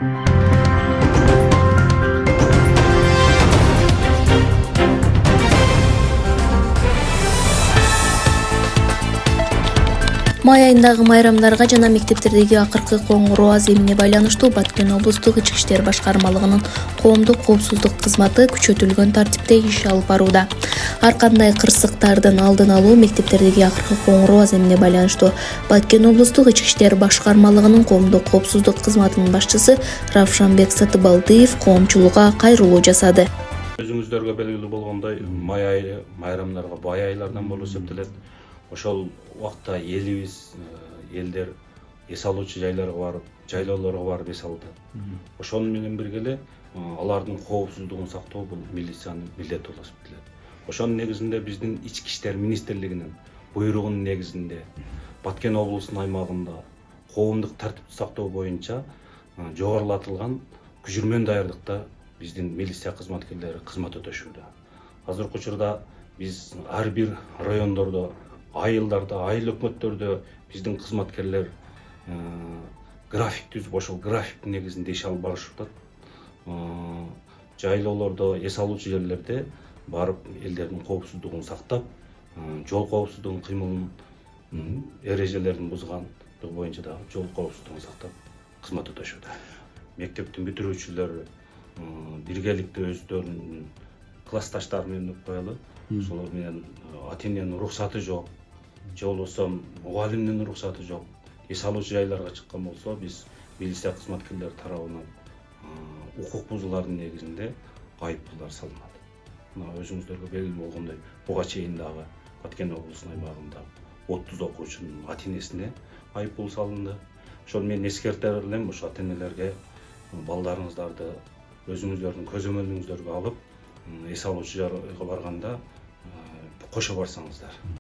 Май айындагы майрамдарга жана мектептердеги акыркы коңгуроо аз эмине байланыштуу Баткен облустук Ички иштер башкармалыгынын коомдук коопсуздук кызматы күчөтүлгөн тартипте иш алып барууда. Ар кандай кырсыктардын алдын алуу мектептердеги акыркы коңгуроо аз эмине байланыштуу Баткен облустук Ички иштер башкармалыгынын коомдук коопсуздук кызматынын башчысы Равшанбек Сатыбалдиев коомчулукка кайрылуу жасады. Өзүңүздөргө белгилүү болгондой, май айы майрамдарга бай айлардан болуп эсептелет. Ошол убакта элибиз, элдер эс алуучу жайларга барып, жайлоолорго барып эс алды. Ошону менен бирге эле алардын коопсуздугун сактоо бул милициянын милдети болуп эсептелет. Ошонун негизинде биздин Ички иштер министрлигинин буйругунун негизинде Баткен облусунун аймагында коомдук тартипти сактоо боюнча жогорулатылган күчүрмөн даярдыкта биздин милиция кызматкерлери кызмат өтөшүүдө. Азыркы учурда биз ар бир райондордо, айылдарда, айыл өкмөттөрдө биздин кызматкерлер график түзүп, ошол графиктин негизинде иш алып барышып атат. Жайлоолордо, эс алуучу жерлерде барып элдердин коопсуздугун сактап, жол коопсуздугун кыймылын эрежелерин бузгандыгы боюнча да жол коопсуздугун сактап кызмат өтөшүүдө. Мектептин бүтүрүүчүлөрү биргеликте өздөрүнүн классташтары менен өтүп коелу. Ошолор менен ата эненин уруксаты жок, же болбосо мугалимдин уруксаты жок, эс алуучу жайларга чыккан болсо, биз милиция кызматкерлери тарабынан укук бузуулардын негизинде айыппулдар салынат. Мына өзүңүздөргө белгилүү болгондой, буга чейин дагы Баткен облусунун аймагында 30 окуучунун ата энесине айыппул салынды. Ошол менен эскертер элем, ошо ата энелерге балдарыңыздарды өзүңүздөрдүн көзөмөлүңүздөргө алып, эс алуучу жайга барганда кошо барсаңыздар.